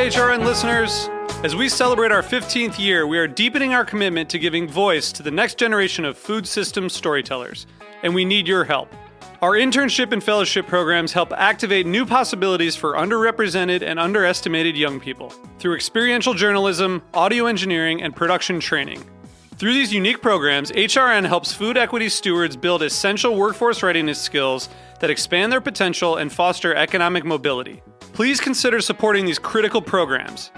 HRN listeners. As we celebrate our 15th year, we are deepening our commitment to giving voice to the next generation of food systems storytellers, and we need your help. Our internship and fellowship programs help activate new possibilities for underrepresented and underestimated young people through experiential journalism, audio engineering, and production training. Through these unique programs, HRN helps food equity stewards build essential workforce readiness skills that expand their potential and foster economic mobility. Please consider supporting these critical programs.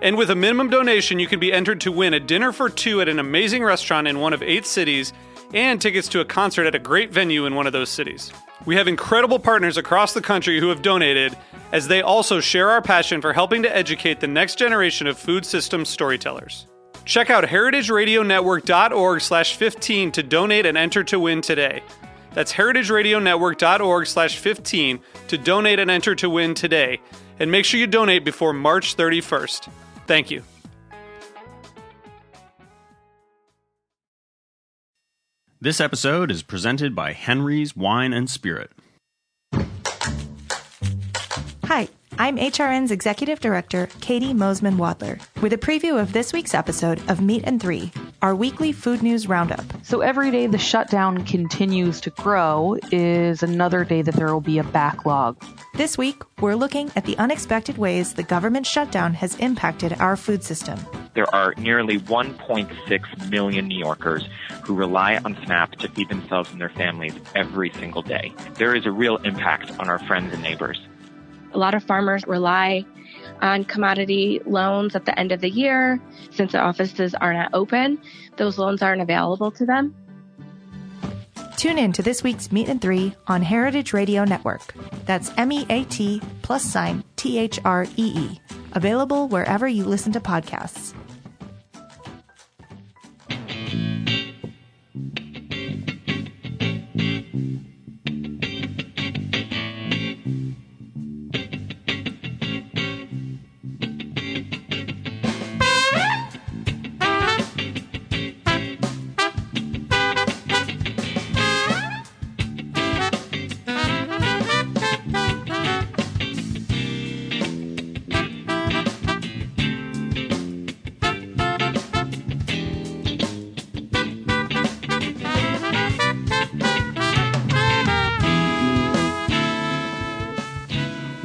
And with a minimum donation, you can be entered to win a dinner for two at an amazing restaurant in one of 8 cities and tickets to a concert at a great venue in one of those cities. We have incredible partners across the country who have donated, as they also share our passion for helping to educate the next generation of food systems storytellers. Check out heritageradionetwork.org/15 to donate and enter to win today. That's heritageradionetwork.org/15 to donate and enter to win today. And make sure you donate before March 31st. Thank you. This episode is presented by Henry's Wine and Spirit. Hi, I'm HRN's Executive Director, Katie Mosman-Wadler, with a preview of this week's episode of Meat and Three, our weekly food news roundup. So every day the shutdown continues to grow is another day that there will be a backlog. This week, we're looking at the unexpected ways the government shutdown has impacted our food system. There are nearly 1.6 million New Yorkers who rely on SNAP to feed themselves and their families every single day. There is a real impact on our friends and neighbors. A lot of farmers rely on commodity loans at the end of the year. Since the offices are not open, those loans aren't available to them. Tune in to this week's Meat and Three on Heritage Radio Network. That's MEAT+THREE. Available wherever you listen to podcasts.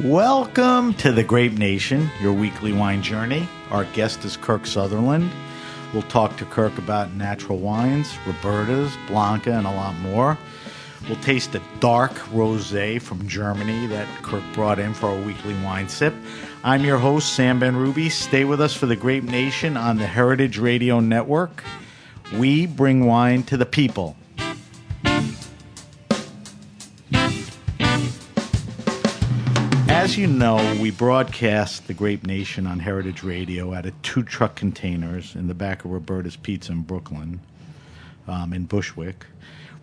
Welcome to the Grape Nation, your weekly wine journey. Our guest is Kirk Sutherland. We'll talk to Kirk about natural wines, Roberta's, Blanca, and a lot more. We'll taste a dark rosé from Germany that Kirk brought in for our weekly wine sip. I'm your host, Sam Ben-Ruby. Stay with us for the Grape Nation on the Heritage Radio Network. We bring wine to the people. As you know, we broadcast the Grape Nation on Heritage Radio out of 2 truck containers in the back of Roberta's Pizza in Brooklyn, in Bushwick.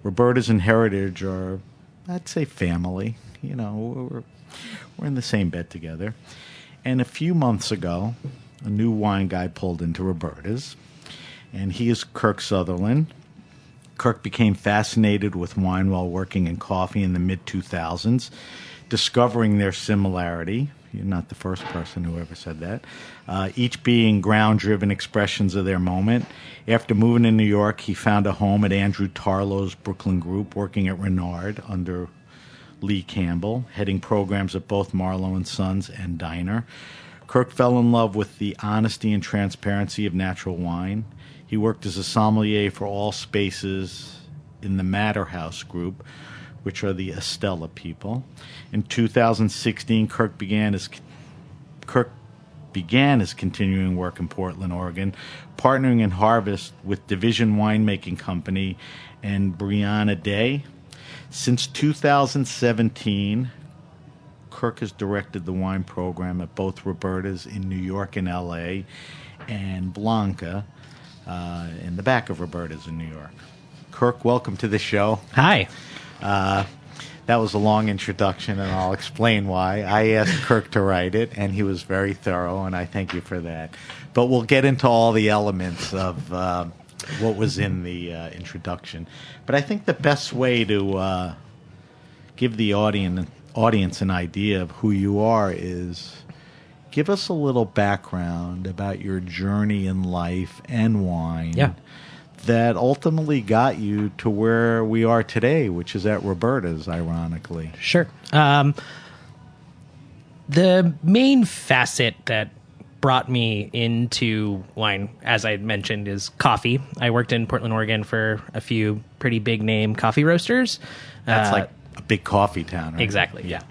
Roberta's and Heritage are, I'd say, family. You know, we're in the same bed together. And a few months ago, a new wine guy pulled into Roberta's, and he is Kirk Sutherland. Kirk became fascinated with wine while working in coffee in the mid-2000s. Discovering their similarity. You're not the first person who ever said that. Each being ground-driven expressions of their moment. After moving to New York, he found a home at Andrew Tarlow's Brooklyn Group, working at Renard under Lee Campbell, heading programs at both Marlowe & Sons and Diner. Kirk fell in love with the honesty and transparency of natural wine. He worked as a sommelier for all spaces in the Matter House Group, which are the Estella people. In 2016, Kirk began his continuing work in Portland, Oregon, partnering in Harvest with Division Winemaking Company and Brianna Day. Since 2017, Kirk has directed the wine program at both Roberta's in New York and L.A. and Blanca in the back of Roberta's in New York. Kirk, welcome to the show. Hi. That was a long introduction, and I'll explain why. I asked Kirk to write it, and he was very thorough, and I thank you for that. But we'll get into all the elements of what was in the introduction. But I think the best way to give the audience an idea of who you are is give us a little background about your journey in life and wine. Yeah. That ultimately got you to where we are today, which is at Roberta's, ironically. Sure. The main facet that brought me into wine, as I mentioned, is coffee. I worked in Portland, Oregon for a few pretty big name coffee roasters. That's like a big coffee town, right? Exactly, yeah.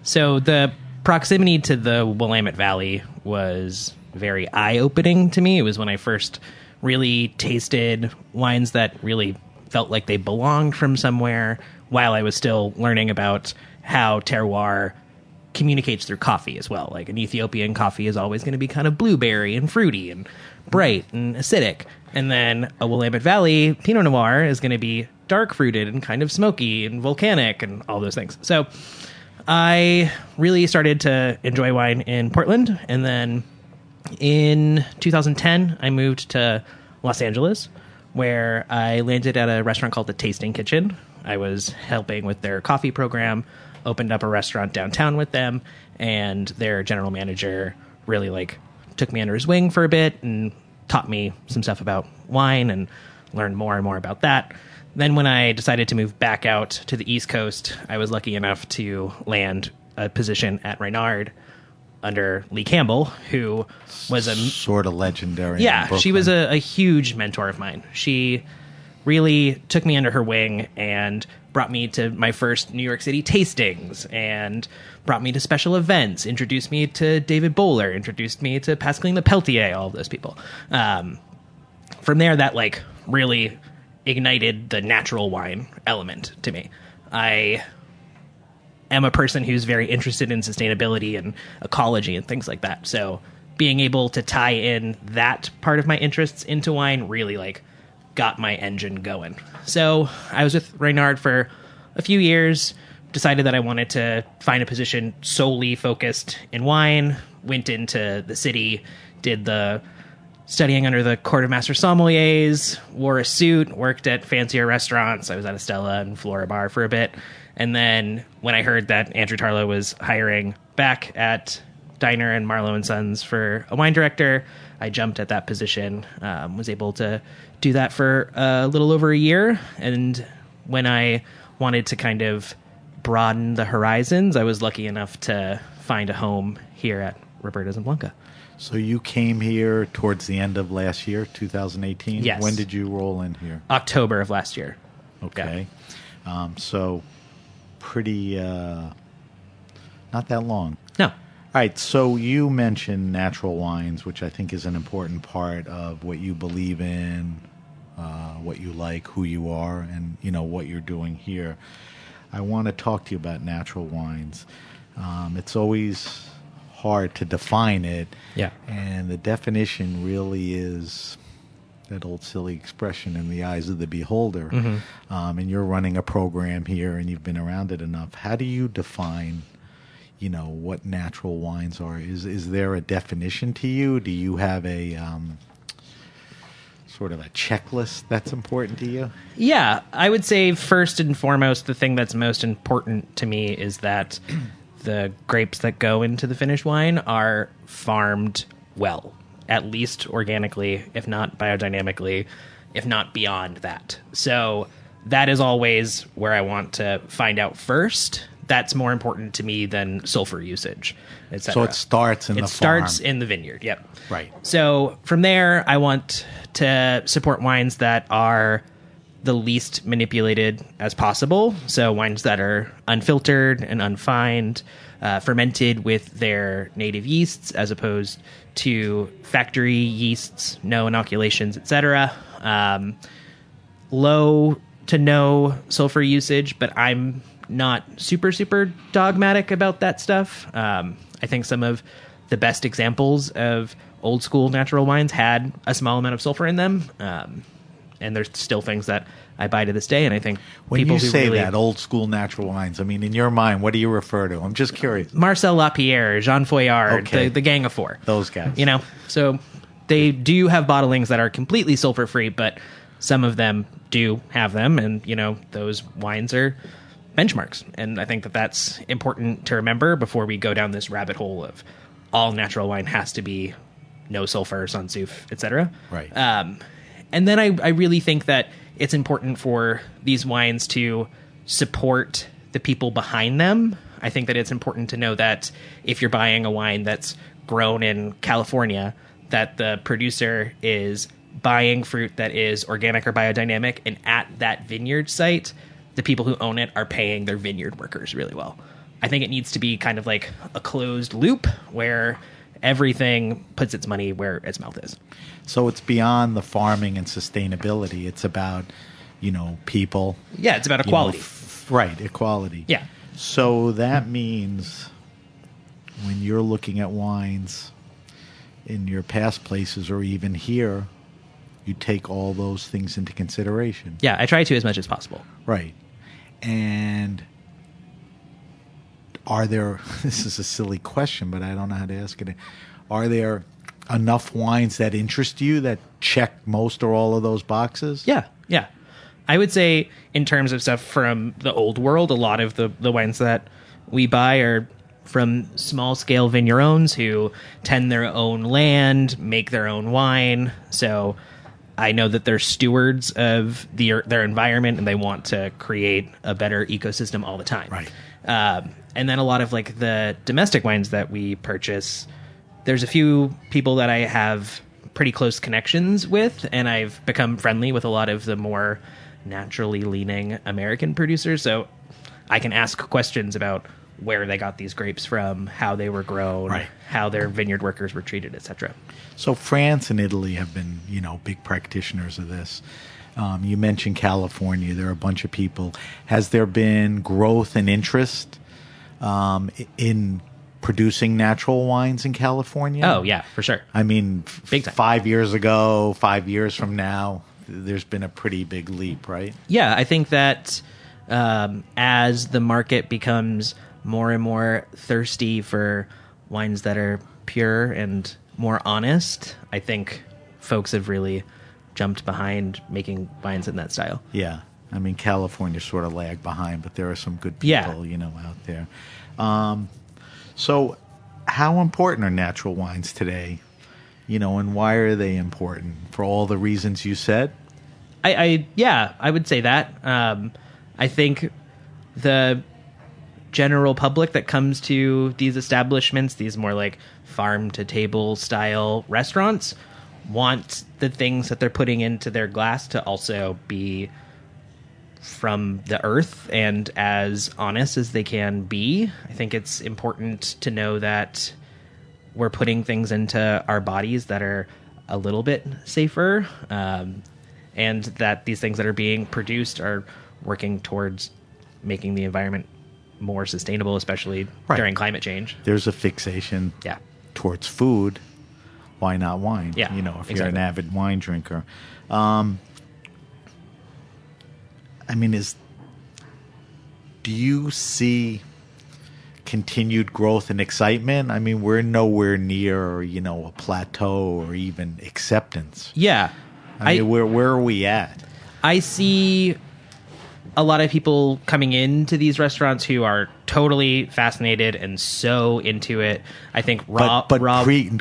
So the proximity to the Willamette Valley was very eye-opening to me. It was when I first really tasted wines that really felt like they belonged from somewhere, while I was still learning about how terroir communicates through coffee as well. Like an Ethiopian coffee is always going to be kind of blueberry and fruity and bright and acidic. And then a Willamette Valley Pinot Noir is going to be dark fruited and kind of smoky and volcanic and all those things. So I really started to enjoy wine in Portland. And then in 2010, I moved to Los Angeles, where I landed at a restaurant called The Tasting Kitchen. I was helping with their coffee program, opened up a restaurant downtown with them, and their general manager really took me under his wing for a bit and taught me some stuff about wine and learned more and more about that. Then when I decided to move back out to the East Coast, I was lucky enough to land a position at Reynard under Lee Campbell, who was a sort of legendary. Yeah, she was a huge mentor of mine. She really took me under her wing and brought me to my first New York City tastings and brought me to special events, introduced me to David Bowler, introduced me to Pascaline Lepeltier, all of those people. From there, that really ignited the natural wine element to me. I am a person who's very interested in sustainability and ecology and things like that. So being able to tie in that part of my interests into wine really got my engine going. So I was with Reynard for a few years, decided that I wanted to find a position solely focused in wine, went into the city, did the studying under the Court of Master Sommeliers, wore a suit, worked at fancier restaurants. I was at Estella and Flora Bar for a bit. And then when I heard that Andrew Tarlow was hiring back at Diner and Marlowe and Sons for a wine director, I jumped at that position, was able to do that for a little over a year. And when I wanted to kind of broaden the horizons, I was lucky enough to find a home here at Roberta's and Blanca. So you came here towards the end of last year, 2018? Yes. When did you roll in here? October of last year. Okay. Yeah. So pretty, not that long. No. All right, so you mentioned natural wines, which I think is an important part of what you believe in, what you like, who you are, and what you're doing here. I want to talk to you about natural wines. It's always hard to define it, yeah. And the definition really is that old silly expression, in the eyes of the beholder. Mm-hmm. And you're running a program here, and you've been around it enough. How do you define what natural wines are? Is there a definition to you? Do you have a sort of a checklist that's important to you? Yeah, I would say first and foremost, the thing that's most important to me is that the grapes that go into the finished wine are farmed well, at least organically, if not biodynamically, if not beyond that. So that is always where I want to find out first. That's more important to me than sulfur usage, etc. So it starts in the farm. It starts in the vineyard, yep. Right. So from there, I want to support wines that are the least manipulated as possible. So wines that are unfiltered and unfined, fermented with their native yeasts as opposed to factory yeasts, no inoculations, etc. Low to no sulfur usage, but I'm not super dogmatic about that stuff. I think some of the best examples of old school natural wines had a small amount of sulfur in them. And there's still things that I buy to this day, and I think when people you who say really, that old school natural wines, I mean, in your mind, what do you refer to? I'm just curious. Marcel Lapierre, Jean Foyard, Okay. the Gang of Four, Those guys. So they do have bottlings that are completely sulfur free, but some of them do have them, and those wines are benchmarks. And I think that that's important to remember before we go down this rabbit hole of all natural wine has to be no sulfur, Sansouf, etc. Right. And then I really think that it's important for these wines to support the people behind them. I think that it's important to know that if you're buying a wine that's grown in California, that the producer is buying fruit that is organic or biodynamic, and at that vineyard site, the people who own it are paying their vineyard workers really well. I think it needs to be kind of like a closed loop where everything puts its money where its mouth is. So it's beyond the farming and sustainability. It's about, people. Yeah, it's about equality. Right, equality. Yeah. So that means when you're looking at wines in your past places or even here, you take all those things into consideration. Yeah, I try to as much as possible. Right. And are there, this is a silly question, but I don't know how to ask it. Are there enough wines that interest you that check most or all of those boxes? Yeah. I would say in terms of stuff from the old world, a lot of the wines that we buy are from small-scale vignerons who tend their own land, make their own wine. So I know that they're stewards of their environment, and they want to create a better ecosystem all the time. Right. And then a lot of like the domestic wines that we purchase, there's a few people that I have pretty close connections with, and I've become friendly with a lot of the more naturally leaning American producers. So I can ask questions about where they got these grapes from, how they were grown, right, how their vineyard workers were treated, etc. So France and Italy have been, big practitioners of this. You mentioned California. There are a bunch of people. Has there been growth and interest in producing natural wines in California? Oh, yeah, for sure. I mean, Big time. 5 years ago, 5 years from now, there's been a pretty big leap, right? Yeah, I think that as the market becomes more and more thirsty for wines that are pure and more honest, I think folks have really jumped behind making wines in that style. Yeah. I mean, California sort of lagged behind, but there are some good people, out there. So how important are natural wines today? And why are they important? For all the reasons you said? I would say that. I think the general public that comes to these establishments, these more like farm to table style restaurants, want the things that they're putting into their glass to also be from the earth and as honest as they can be. I think it's important to know that we're putting things into our bodies that are a little bit safer, and that these things that are being produced are working towards making the environment more sustainable, especially during climate change. There's a fixation towards food. Why not wine? Yeah, if you're an avid wine drinker. I mean, do you see continued growth and excitement? I mean, we're nowhere near, a plateau or even acceptance. Yeah. I mean, where are we at? I see a lot of people coming into these restaurants who are totally fascinated and so into it. I think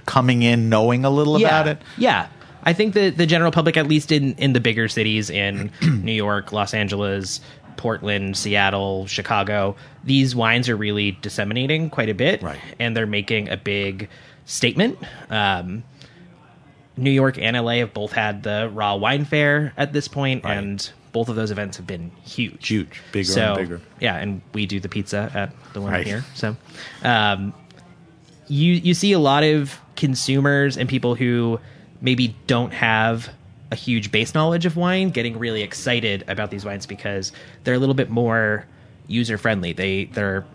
coming in knowing a little about it? Yeah. I think the general public, at least in the bigger cities in New York, Los Angeles, Portland, Seattle, Chicago, these wines are really disseminating quite a bit. Right. And they're making a big statement. New York and LA have both had the Raw Wine Fair at this point, and both of those events have been huge. Bigger and bigger. Yeah, and we do the pizza at the one here. So you see a lot of consumers and people who maybe don't have a huge base knowledge of wine getting really excited about these wines because they're a little bit more user-friendly. They're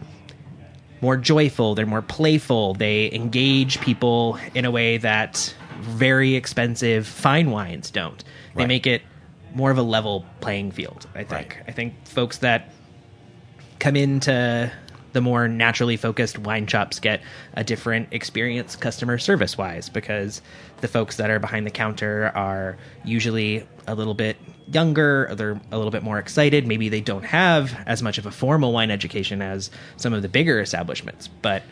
more joyful, they're more playful, they engage people in a way that very expensive fine wines don't. They make it more of a level playing field, I think. I think folks that come into the more naturally focused wine shops get a different experience customer service wise, because the folks that are behind the counter are usually a little bit younger, or they're a little bit more excited. Maybe they don't have as much of a formal wine education as some of the bigger establishments, but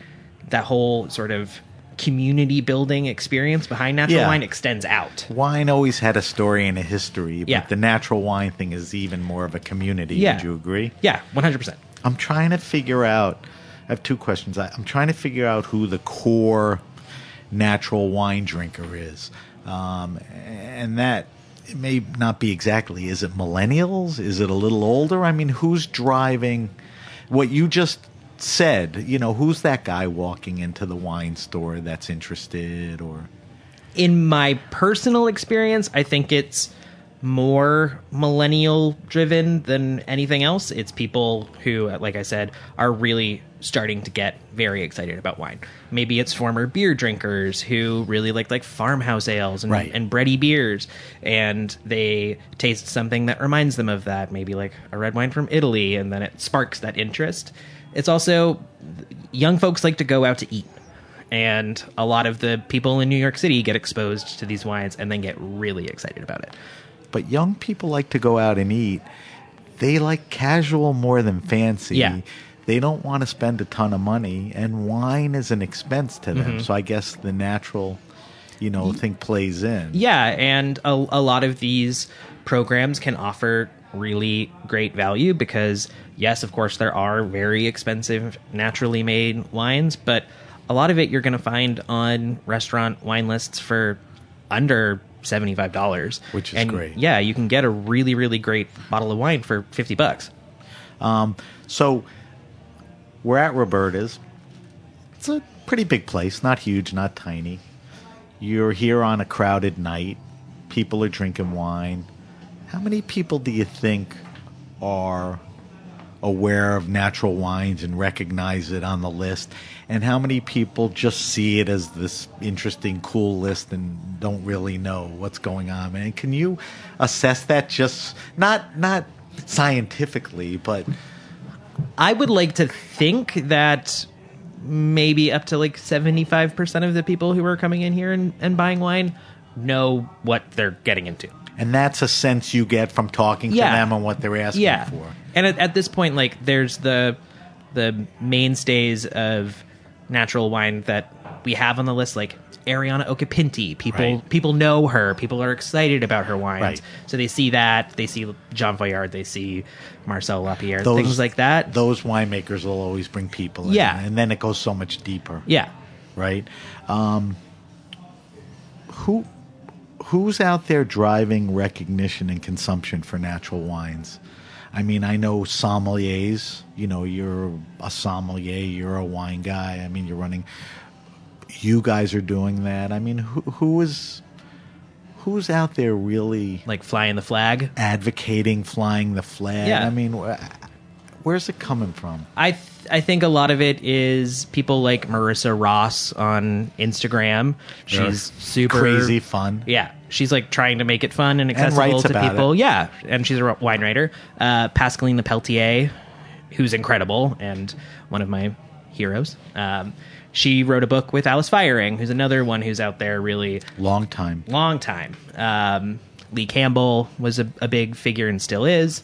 that whole sort of community building experience behind natural wine extends out. Wine always had a story and a history, but Yeah. the natural wine thing is even more of a community. Would you agree? Yeah, 100%. I'm trying to figure out. I have two questions. I'm trying to figure out who the core natural wine drinker is, and that it may not be exactly. Is it millennials? Is it a little older? I mean, who's driving? What you just said. Who's that guy walking into the wine store that's interested? Or In my personal experience, I think it's more millennial driven than anything else. It's people who, like I said, are really starting to get very excited about wine. Maybe it's former beer drinkers who really like farmhouse ales and, Right. and bready beers, and they taste something that reminds them of that, maybe like a red wine from Italy, and then it sparks that interest. It's also, young folks like to go out to eat. And a lot of the people in New York City get exposed to these wines and then get really excited about it. But young people like to go out and eat. They like casual more than fancy. Yeah. They don't want to spend a ton of money, and wine is an expense to them. So I guess the natural, thing plays in. Yeah, and a lot of these programs can offer really great value because, yes, of course, there are very expensive naturally made wines, but a lot of it you're going to find on restaurant wine lists for under $75, which is great. Yeah, you can get a really, really great bottle of wine for $50. So we're at Roberta's. It's a pretty big place, not huge, not tiny. You're here on a crowded night. People are drinking wine. How many people do you think are aware of natural wines and recognize it on the list? And how many people just see it as this interesting, cool list and don't really know what's going on? Man, can you assess that, just not scientifically, but I would like to think that maybe up to like 75% of the people who are coming in here and buying wine know what they're getting into. And that's a sense you get from talking to them and what they're asking for. And at this point, like, there's the mainstays of natural wine that we have on the list, like Ariana Occhipinti. People know her. People are excited about her wines. Right. So they see that. They see Jean Voyard. They see Marcel Lapierre. Things like that. Those winemakers will always bring people in. Yeah. And then it goes so much deeper. Yeah. Right? Who's out there driving recognition and consumption for natural wines? I mean, I know sommeliers. You're a sommelier. You're a wine guy. I mean, you guys are doing that. I mean, who's out there really Like flying the flag? advocating flying the flag? Yeah. I mean, where's it coming from? I think a lot of it is people like Marissa Ross on Instagram. She's super crazy fun. Yeah, she's like trying to make it fun and accessible writes to about people. it. Yeah, and she's a wine writer. Pascaline Lepelletier, who's incredible and one of my heroes. She wrote a book with Alice Firing, who's another one who's out there really Long time. Lee Campbell was a big figure and still is.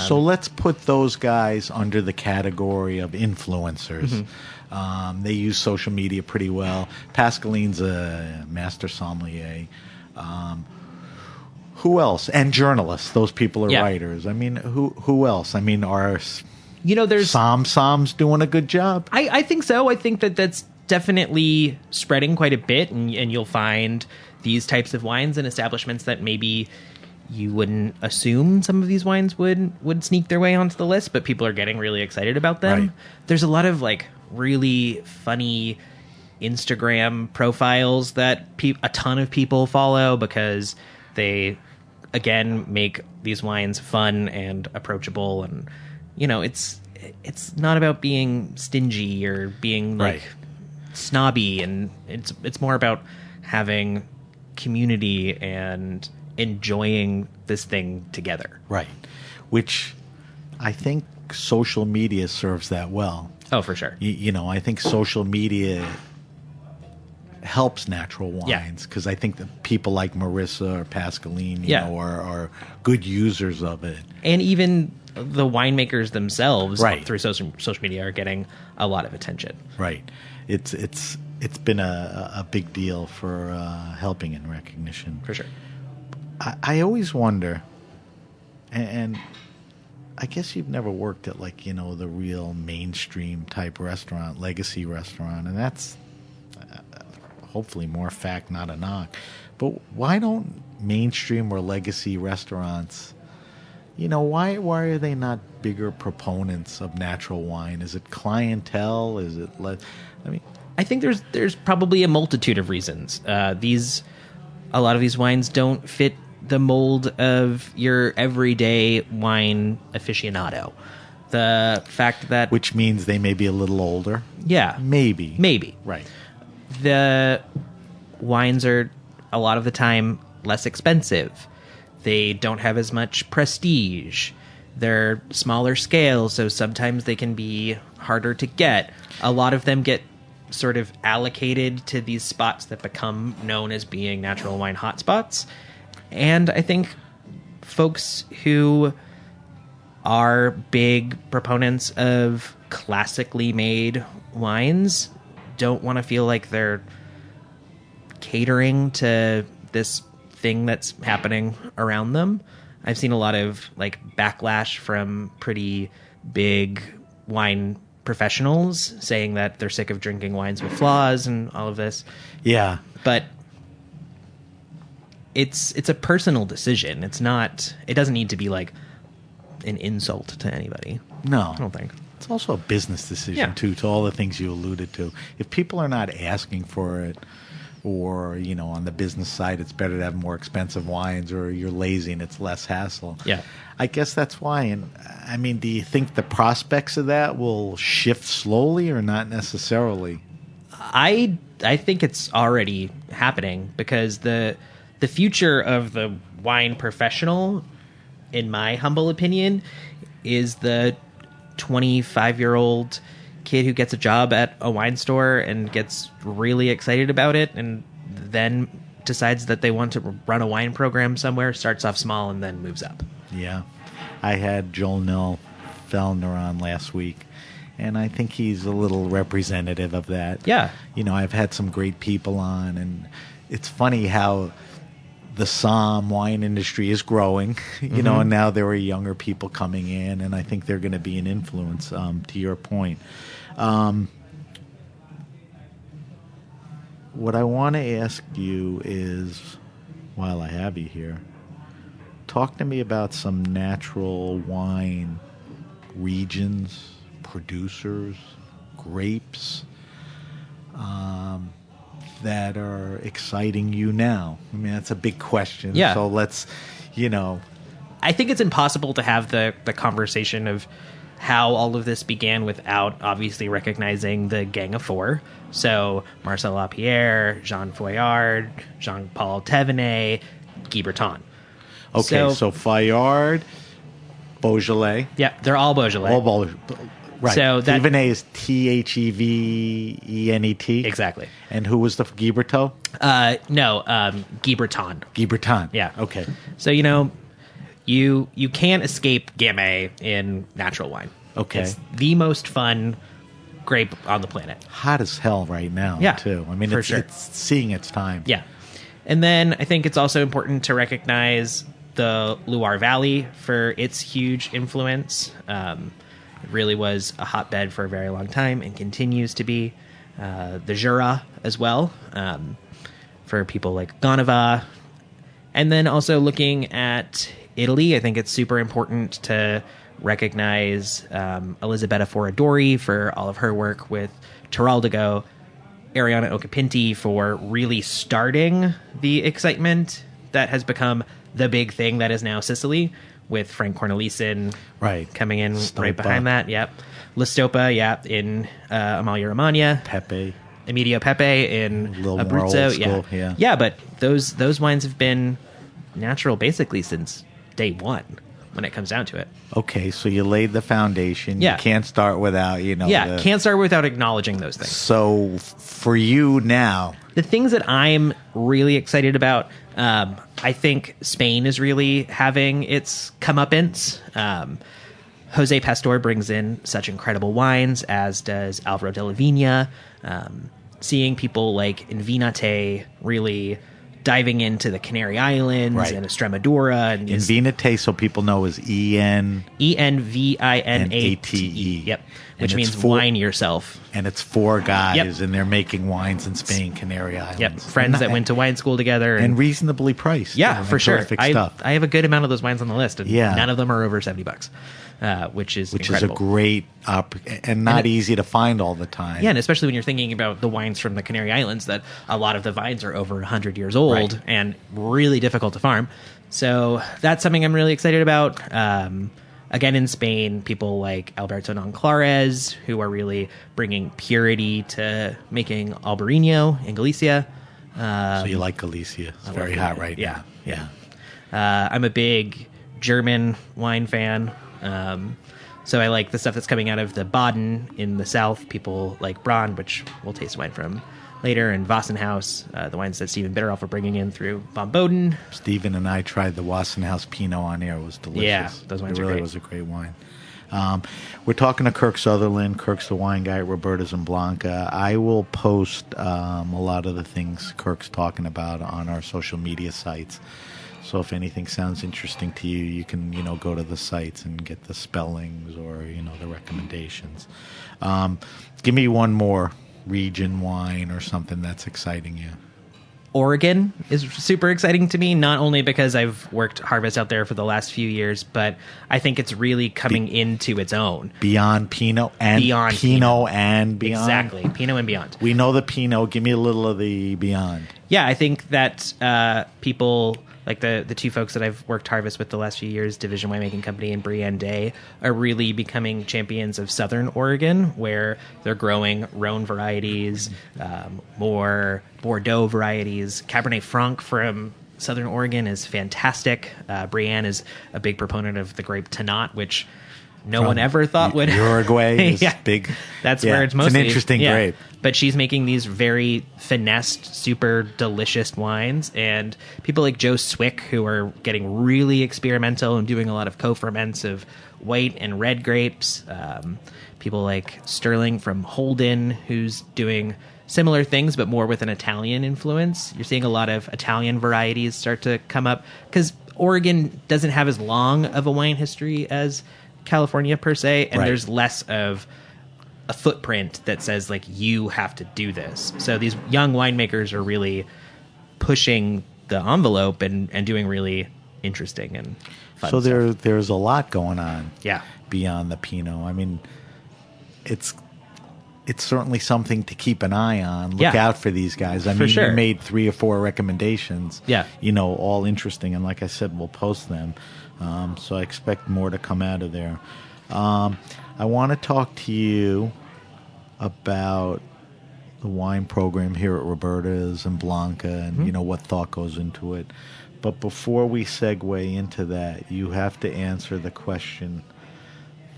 So let's put those guys under the category of influencers. They use social media pretty well. Pascaline's a master sommelier. Who else? And journalists. Those people are writers. I mean, who else? I mean, are there's Som's doing a good job? I think so. I think that's definitely spreading quite a bit, and you'll find these types of wines in establishments that maybe you wouldn't assume some of these wines would sneak their way onto the list, but people are getting really excited about them. Right. There's a lot of like really funny Instagram profiles that a ton of people follow because they, again, make these wines fun and approachable, and it's not about being stingy or being like snobby, and it's more about having community and enjoying this thing together. Right. Which I think social media serves that well. Oh, for sure. I think social media helps natural wines because I think that people like Marissa or Pascaline, are good users of it. And even the winemakers themselves Right. through social media are getting a lot of attention. Right. It's it's been a big deal for helping in recognition. For sure. I always wonder, and I guess you've never worked at the real mainstream type restaurant, legacy restaurant, and that's hopefully more fact, not a knock. But why don't mainstream or legacy restaurants, why are they not bigger proponents of natural wine? Is it clientele? Is it I think there's probably a multitude of reasons. A lot of these wines don't fit the mold of your everyday wine aficionado. The fact that... Which means they may be a little older. Yeah. Maybe. Right. The wines are, a lot of the time, less expensive. They don't have as much prestige. They're smaller scale, so sometimes they can be harder to get. A lot of them get sort of allocated to these spots that become known as being natural wine hotspots. And I think folks who are big proponents of classically made wines don't want to feel like they're catering to this thing that's happening around them. I've seen a lot of backlash from pretty big wine professionals saying that they're sick of drinking wines with flaws and all of this. Yeah. But it's a personal decision. It doesn't need to be an insult to anybody. No. I don't think. It's also a business decision, Yeah. too, to all the things you alluded to. If people are not asking for it, or, on the business side, it's better to have more expensive wines, or you're lazy and it's less hassle. Yeah. I guess that's why. And, I mean, do you think the prospects of that will shift slowly or not necessarily? I think it's already happening, because the future of the wine professional, in my humble opinion, is the 25-year-old kid who gets a job at a wine store and gets really excited about it and then decides that they want to run a wine program somewhere, starts off small, and then moves up. Yeah. I had Joel Nell Fellner on last week, and I think he's a little representative of that. Yeah. I've had some great people on, and it's funny how the Somm wine industry is growing, and now there are younger people coming in, and I think they're going to be an influence, to your point. What I want to ask you is, while I have you here, talk to me about some natural wine regions, producers, grapes, that are exciting you now. I mean, that's a big question. Yeah. So let's, I think it's impossible to have the conversation of how all of this began without obviously recognizing the Gang of Four. So Marcel Lapierre, Jean Foillard, Jean-Paul Thévenet, Guy Breton. Okay, so Foillard, Beaujolais. Yeah, they're all Beaujolais. All Beaujolais. Right. So that, Thévenet is Thevenet. Exactly. And who was the Guy Breton? No, Guy Breton. Guy Breton. Yeah. Okay. So, you can't escape Gamay in natural wine. Okay. It's the most fun grape on the planet. Hot as hell right now, Yeah, too. I mean, for it's, sure. it's seeing its time. Yeah. And then I think it's also important to recognize the Loire Valley for its huge influence. It really was a hotbed for a very long time and continues to be. The Jura as well, for people like Gonava. And then also looking at Italy, I think it's super important to recognize Elisabetta Foradori for all of her work with Tiraldigo, Ariana Occhipinti for really starting the excitement that has become the big thing that is now Sicily, with Frank Cornelissen coming in Stopa. right behind that. Yep. La Stopa, in Emilia-Romagna. Pepe. Emilio Pepe in A little more Abruzzo. old school, yeah. Yeah, but those wines have been natural basically since day one when it comes down to it. Okay, so you laid the foundation. Yeah. You can't start without, Can't start without acknowledging those things. So for you now, The things that I'm really excited about, I think Spain is really having its comeuppance. Jose Pastor brings in such incredible wines, as does Alvaro de la Vigna. seeing people like in Vinate really diving into the Canary Islands Right. and Estremadura. And In Vinate, so people know, is EN. ENVINATE. Yep. Which And it's means for- wine yourself. And it's 4 guys, Yep. and they're making wines in Spain, Canary Islands. Yep. Friends that went to wine school together. And reasonably priced. yeah, and for sure. terrific I stuff. have a good amount of those wines on the list, and Yeah. none of them are over $70, which is incredible. Is a great and not it- easy to find all the time. Yeah, and especially when you're thinking about the wines from the Canary Islands, that a lot of the vines are over 100 years old Right. and really difficult to farm. So that's something I'm really excited about. Again, in Spain, people like Alberto Nonclares, who are really bringing purity to making Albarino in Galicia. So you like Galicia. It's very love hot that. right Yeah, now. I'm a big German wine fan. So I like the stuff that's coming out of the Baden in the south. People like Braun, which we'll taste wine from later, and Wassenhaus, the wines that Stephen Bitterhoff are bringing in through Von Boden. Stephen and I tried the Wassenhaus Pinot on air. It was delicious. Yeah, those wines it are really great. was a great wine. We're talking to Kirk Sutherland. Kirk's the wine guy at Roberta's and Blanca. I will post a lot of the things Kirk's talking about on our social media sites. So if anything sounds interesting to you, you can, go to the sites and get the spellings or, the recommendations. Give me one more region wine or something that's exciting you. Oregon is super exciting to me, not only because I've worked harvest out there for the last few years, but I think it's really coming into its own. Beyond Pinot and Beyond Pinot and Beyond. Exactly, Pinot and Beyond. We know the Pinot. Give me a little of the Beyond. Yeah, I think that people like the two folks that I've worked harvest with the last few years, Division Winemaking Company and Brienne Day, are really becoming champions of Southern Oregon, where they're growing Rhone varieties, more Bordeaux varieties. Cabernet Franc from Southern Oregon is fantastic. Brienne is a big proponent of the grape Tannat, which no one ever thought would. Uruguay is big. That's Yeah, where it's mostly. an interesting grape. But she's making these very finessed, super delicious wines. And people like Joe Swick, who are getting really experimental and doing a lot of co-ferments of white and red grapes. People like Sterling from Holden, who's doing similar things, but more with an Italian influence. You're seeing a lot of Italian varieties start to come up, because Oregon doesn't have as long of a wine history as California per se, and Right. there's less of a footprint that says like you have to do this. So these young winemakers are really pushing the envelope and doing really interesting and fun So stuff. there's a lot going on. Yeah. Beyond the Pinot. I mean, it's certainly something to keep an eye on. Look Yeah. out for these guys. I For mean, sure. you made 3 or 4 recommendations. Yeah. All interesting. And like I said, we'll post them. So I expect more to come out of there. I want to talk to you about the wine program here at Roberta's and Blanca and, what thought goes into it. But before we segue into that, you have to answer the question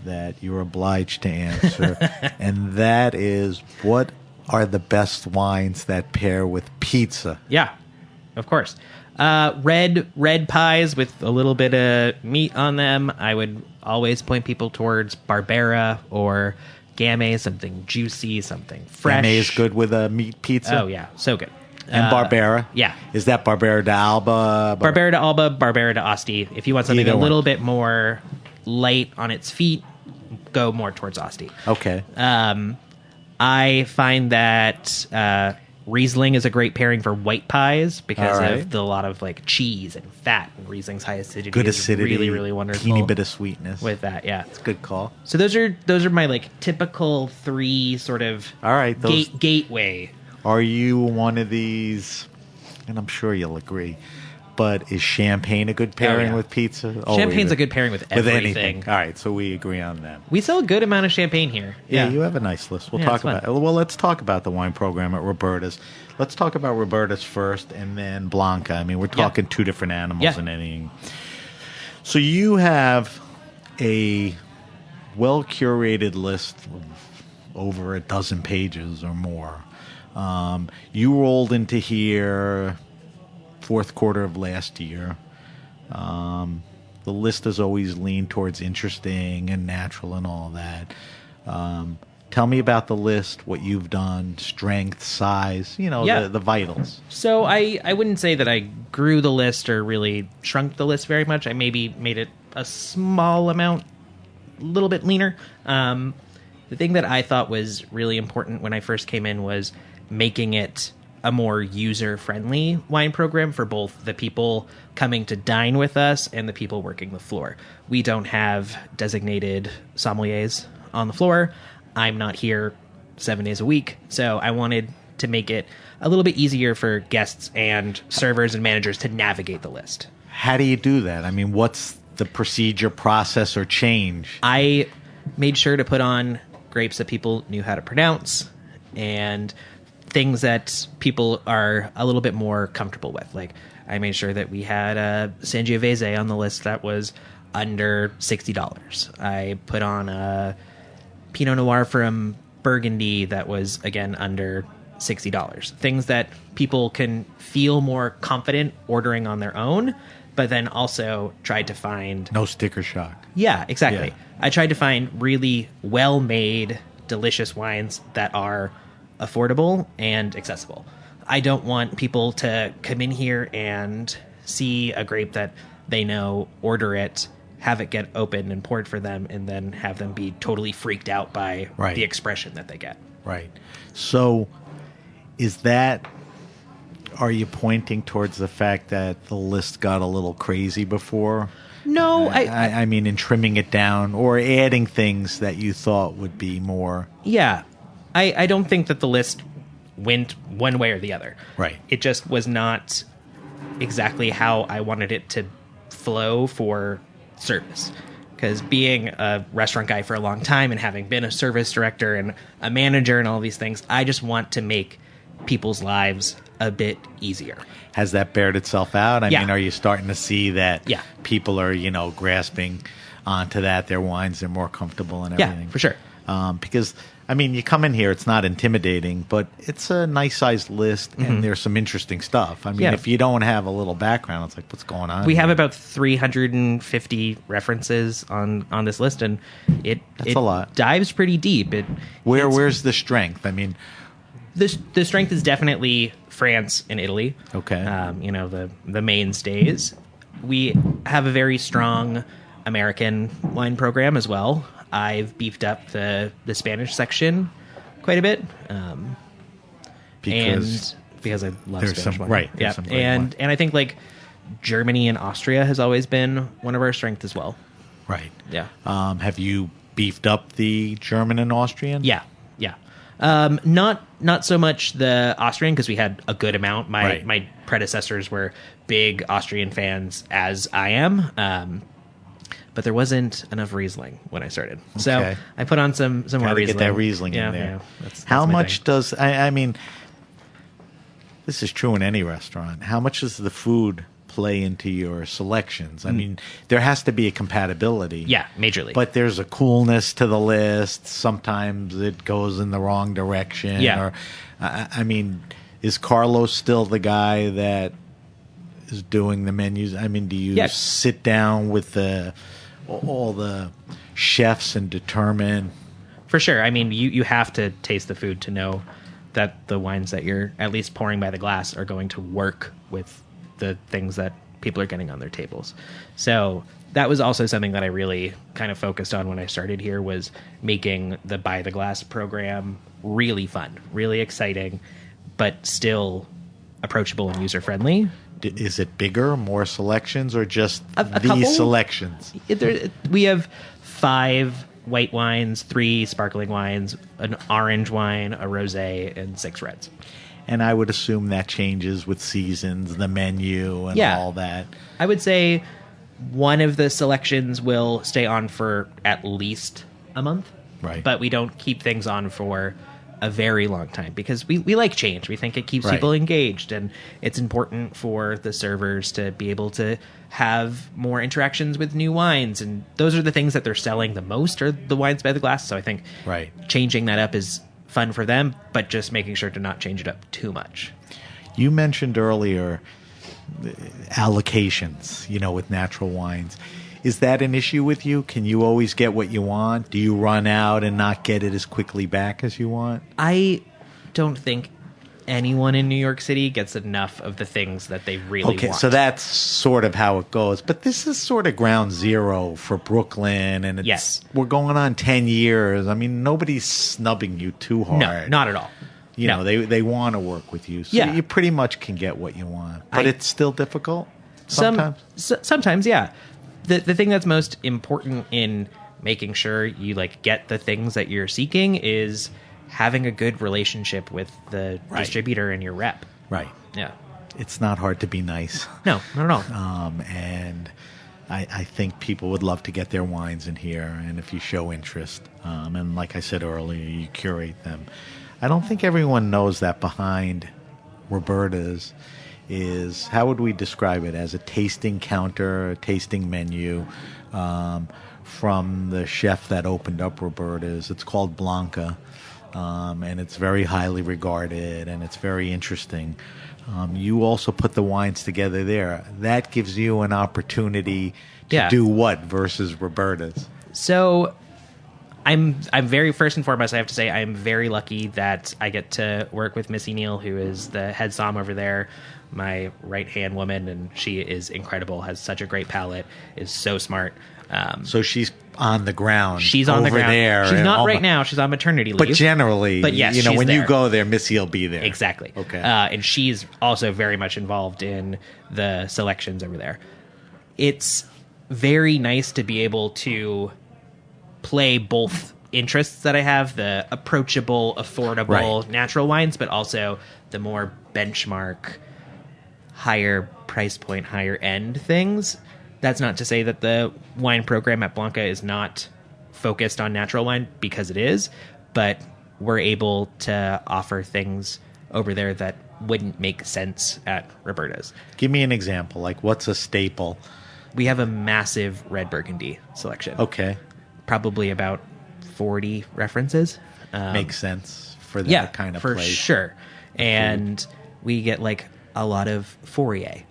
that you're obliged to answer, and that is, what are the best wines that pair with pizza? Yeah, of course. Red pies with a little bit of meat on them. I would always point people towards Barbera or Gamay, something juicy, something fresh. Gamay is good with a meat pizza. Oh yeah, so good. And Barbera? Yeah. Is that Barbera d'Alba? Barbera de Alba, Barbera de Asti. If you want something Either a little one. bit more light on its feet, go more towards Asti. Okay. I find that Riesling is a great pairing for white pies because All right. of a lot of like cheese and fat, and Riesling's high acidity Good is acidity. really, really wonderful. Teeny bit of sweetness. with that, yeah. Good call. So those are my like typical 3 sort of All right, those- gateway. Are you one of these, and I'm sure you'll agree, but is champagne a good pairing yeah. with pizza? Champagne's a good pairing with everything. anything. All right, so we agree on that. We sell a good amount of champagne here. Yeah, you have a nice list. We'll Yeah, talk it's fun. about it. Well, let's talk about the wine program at Roberta's. Let's talk about Roberta's first and then Blanca. I mean, we're talking 2 different animals Yeah. and anything. So you have a well-curated list of over a dozen pages or more. You rolled into here fourth quarter of last year. The list has always leaned towards interesting and natural and all that. Tell me about the list, what you've done, strength, size, Yeah. the vitals. So I wouldn't say that I grew the list or really shrunk the list very much. I maybe made it a small amount, a little bit leaner. The thing that I thought was really important when I first came in was making it a more user-friendly wine program for both the people coming to dine with us and the people working the floor. We don't have designated sommeliers on the floor. I'm not here 7 days a week, so I wanted to make it a little bit easier for guests and servers and managers to navigate the list. How do you do that? I mean, what's the procedure, process, or change? I made sure to put on grapes that people knew how to pronounce and things that people are a little bit more comfortable with. Like, I made sure that we had a Sangiovese on the list that was under $60. I put on a Pinot Noir from Burgundy that was, again, under $60. Things that people can feel more confident ordering on their own, but then also tried to find... No sticker shock. Yeah, exactly. Yeah. I tried to find really well-made, delicious wines that are affordable and accessible. I don't want people to come in here and see a grape that they know, order it, have it get opened and poured for them, and then have them be totally freaked out by the expression that they get. Right. So are you pointing towards the fact that the list got a little crazy before? No, I mean, in trimming it down or adding things that you thought would be more... Yeah. I don't think that the list went one way or the other. Right. It just was not exactly how I wanted it to flow for service. Because being a restaurant guy for a long time and having been a service director and a manager and all these things, I just want to make people's lives a bit easier. Has that bared itself out? I Yeah. mean, are you starting to see that Yeah. people are, grasping onto that? Their wines, they're more comfortable and everything. Yeah, for sure. Because, I mean, you come in here, it's not intimidating, but it's a nice-sized list, and there's some interesting stuff. I mean, Yeah. if you don't have a little background, it's like, what's going on? We here? have about 350 references on this list, and That's it a lot. dives pretty deep. Where's the strength? I mean... The strength is definitely France and Italy. Okay. The mainstays. We have a very strong American wine program as well. I've beefed up the Spanish section quite a bit. Because I love there's Spanish some- wine. right, there's Yeah. some great wine. And I think like Germany and Austria has always been one of our strengths as well. Right. Yeah. Have you beefed up the German and Austrian? Yeah. Not so much the Austrian because we had a good amount. My predecessors were big Austrian fans, as I am. But there wasn't enough Riesling when I started, so Okay. I put on some more Gotta Riesling. get that Riesling Yeah, in there. yeah, that's How my much thing. does... I mean, this is true in any restaurant. How much does the food play into your selections? I mean, there has to be a compatibility. Yeah, majorly. But there's a coolness to the list. Sometimes it goes in the wrong direction. Yeah. Or, I mean, is Carlos still the guy that is doing the menus? I mean, do you sit down with all the chefs and determine? For sure. I mean, you have to taste the food to know that the wines that you're at least pouring by the glass are going to work with the things that people are getting on their tables. So that was also something that I really kind of focused on when I started here, was making the by the glass program really fun, really exciting, but still approachable and user friendly. Is it bigger, more selections, or just A these couple? selections? We have 5 white wines, 3 sparkling wines, an orange wine, a rosé, and 6 reds. And I would assume that changes with seasons, the menu, and all that. I would say one of the selections will stay on for at least a month. Right. But we don't keep things on for a very long time because we like change. We think it keeps Right. people engaged, and it's important for the servers to be able to have more interactions with new wines. And those are the things that they're selling the most, are the wines by the glass. So I think changing that up is fun for them, but just making sure to not change it up too much. You mentioned earlier allocations, with natural wines. Is that an issue with you? Can you always get what you want? Do you run out and not get it as quickly back as you want? I don't think anyone in New York City gets enough of the things that they really want. So that's sort of how it goes. But this is sort of ground zero for Brooklyn, and we're going on 10 years. I mean, nobody's snubbing you too hard. No, not at all. You know, they want to work with you. So you pretty much can get what you want. But it's still difficult sometimes? Sometimes, yeah. The thing that's most important in making sure you get the things that you're seeking is having a good relationship with the distributor and your rep. Right. Yeah. It's not hard to be nice. No, not at all. And I think people would love to get their wines in here, and if you show interest, and like I said earlier, you curate them. I don't think everyone knows that behind Roberta's is, how would we describe it, as a tasting counter, a tasting menu from the chef that opened up Roberta's. It's called Blanca. And it's very highly regarded, and it's very interesting. You also put the wines together there. That gives you an opportunity to do what versus Roberta's? So I'm very, first and foremost, I have to say I'm very lucky that I get to work with Missy Neal, who is the head somm over there, my right-hand woman, and she is incredible, has such a great palate, is so smart. So she's on the ground. She's on the ground. There. She's not right now. She's on maternity leave. But generally, yes, you know, she's when there. you go there, Missy will be there. Exactly. Okay. And she's also very much involved in the selections over there. It's very nice to be able to play both interests that I have, the approachable, affordable, natural wines, but also the more benchmark, higher price point, higher end things. That's not to say that the wine program at Blanca is not focused on natural wine, because it is, but we're able to offer things over there that wouldn't make sense at Roberta's. Give me an example. Like, what's a staple? We have a massive red Burgundy selection. Okay. Probably about 40 references. Makes sense for that kind of for place. Sure. And we get a lot of Fourier.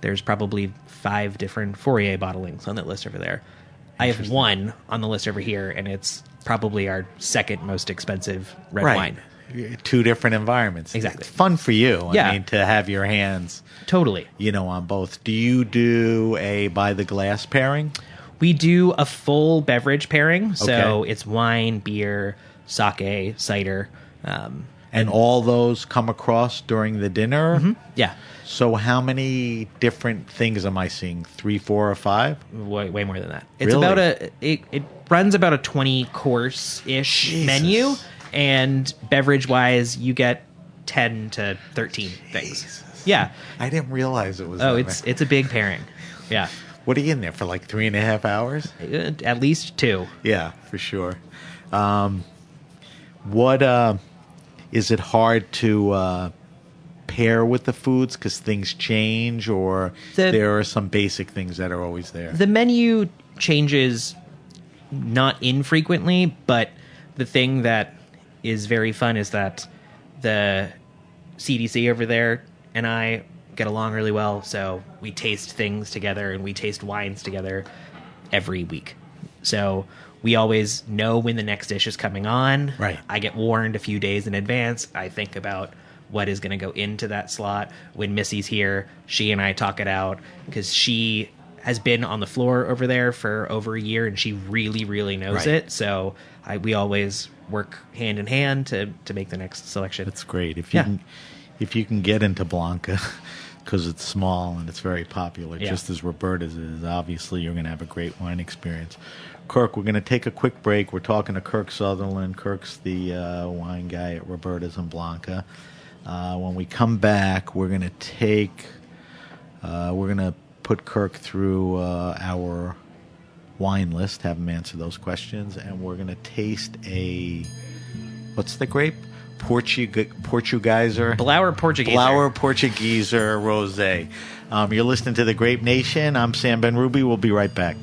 There's probably 5 different Fourier bottlings on that list over there. I have one on the list over here, and it's probably our second most expensive red wine. 2 different environments. Exactly. It's fun for you. Yeah. I mean, to have your hands, Totally. on both. Do you do a by the glass pairing? We do a full beverage pairing. So Okay. it's wine, beer, sake, cider. And all those come across during the dinner? Yeah. So how many different things am I seeing? 3, 4, or 5? Way more than that. It's Really? about it runs about a 20 course ish Jesus. menu, and beverage wise, you get 10 to 13 things. Jesus. Yeah. I didn't realize it was Oh, that it's a big pairing. Yeah. What are you in there for, 3.5 hours? At least 2. Yeah, for sure. Is it hard to pair with the foods because things change, or there are some basic things that are always there? The menu changes not infrequently, but the thing that is very fun is that the CDC over there and I get along really well, so we taste things together and we taste wines together every week. So we always know when the next dish is coming on. Right. I get warned a few days in advance. I think about what is going to go into that slot. When Missy's here, she and I talk it out, because she has been on the floor over there for over a year and she really, really knows it. So we always work hand in hand to make the next selection. That's great. If you can get into Blanca, because it's small and it's very popular, just as Roberta's is, obviously you're going to have a great wine experience. Kirk, we're going to take a quick break. We're talking to Kirk Sutherland. Kirk's the wine guy at Roberta's and Blanca. When we come back, we're going to put Kirk through our wine list, have him answer those questions, and we're going to taste what's the grape? Portugizer? Blauer Portugueser. Blauer Portugueser Rosé. You're listening to The Grape Nation. I'm Sam Ben-Ruby. We'll be right back.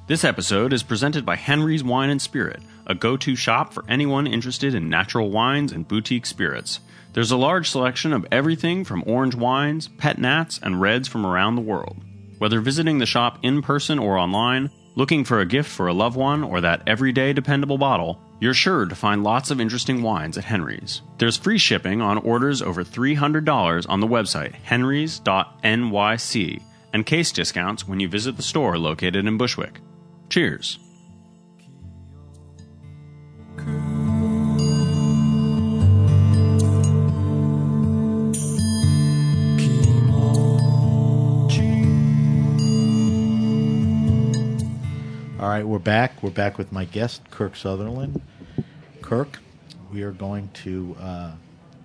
This episode is presented by Henry's Wine and Spirit, a go-to shop for anyone interested in natural wines and boutique spirits. There's a large selection of everything from orange wines, pet nats, and reds from around the world. Whether visiting the shop in person or online, looking for a gift for a loved one, or that everyday dependable bottle, you're sure to find lots of interesting wines at Henry's. There's free shipping on orders over $300 on the website henrys.nyc, and case discounts when you visit the store located in Bushwick. Cheers. All right, we're back. We're back with my guest, Kirk Sutherland. Kirk, we are going to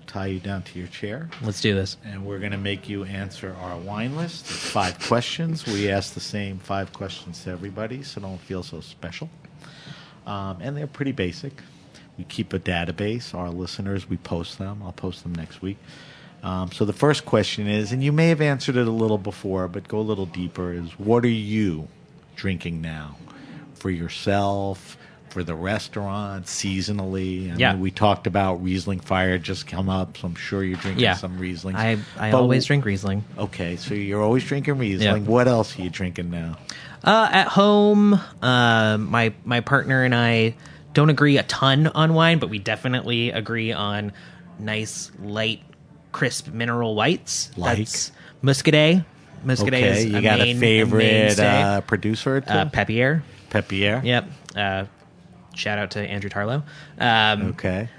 tie you down to your chair. Let's do this. And we're going to make you answer our wine list. It's 5 questions. We ask the same 5 questions to everybody, so don't feel so special. And they're pretty basic. We keep a database. Our listeners, we post them. I'll post them next week. So the first question is, and you may have answered it a little before, but go a little deeper, is what are you drinking now? For yourself, for the restaurant, seasonally. I mean, we talked about Riesling Fire just come up, so I'm sure you're drinking some Riesling. I always drink Riesling. Okay, so you're always drinking Riesling. What else are you drinking now? At home, my partner and I don't agree a ton on wine, but we definitely agree on nice, light, crisp mineral whites. Like? That's Muscadet. Muscadet is you got a favorite producer? Peppier. Peppier? Yep. Shout out to Andrew Tarlow. Okay.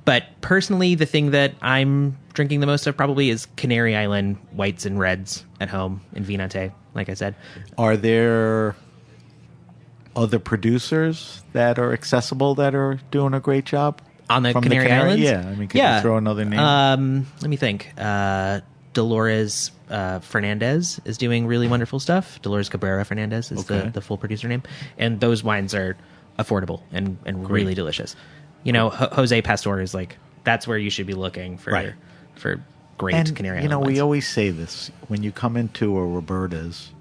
But personally, the thing that I'm drinking the most of probably is Canary Island whites and reds at home in Vinate, like I said. Are there other producers that are accessible that are doing a great job? On the Canary Islands? Yeah. I mean, could you throw another name? Let me think. Dolores Fernandez is doing really wonderful stuff. Dolores Cabrera Fernandez is the full producer name. And those wines are affordable and really delicious. You know, Jose Pastor is like, that's where you should be looking for great Canary Island wines. We always say this. When you come into a Roberta's,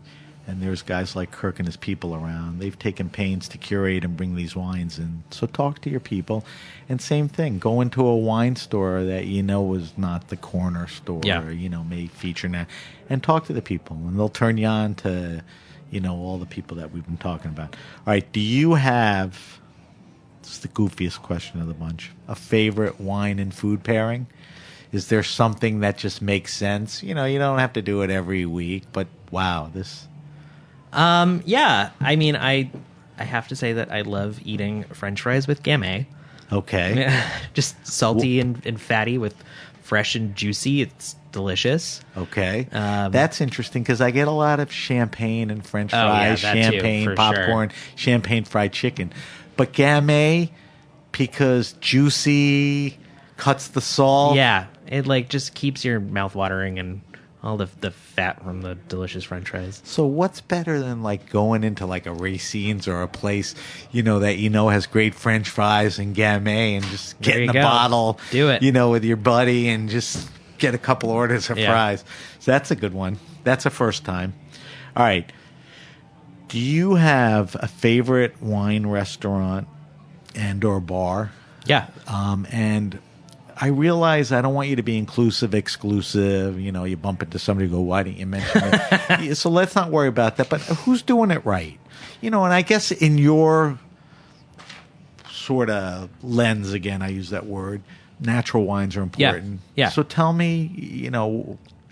and there's guys like Kirk and his people around, they've taken pains to curate and bring these wines in. So talk to your people. And same thing, go into a wine store that you know is not the corner store, may feature that, and talk to the people. And they'll turn you on to, all the people that we've been talking about. All right, do you have, this is the goofiest question of the bunch, a favorite wine and food pairing? Is there something that just makes sense? You don't have to do it every week, but wow, this... Yeah. I mean, I have to say that I love eating French fries with Gamay. Okay. Just salty and fatty with fresh and juicy. It's delicious. Okay. That's interesting because I get a lot of champagne and French fries, champagne, popcorn, champagne fried chicken. But Gamay, because juicy, cuts the salt. Yeah. It just keeps your mouth watering and all the fat from the delicious French fries. So what's better than going into a Racine's or a place that has great French fries and Gamay and just getting a bottle, do it, with your buddy and just get a couple orders of fries. So that's a good one. That's a first time. All right. Do you have a favorite wine restaurant and or bar? Yeah. And I realize I don't want you to be inclusive, exclusive. You bump into somebody and go, why didn't you mention it? So let's not worry about that. But who's doing it right? And I guess in your sort of lens, again, I use that word, natural wines are important. Yeah. So tell me,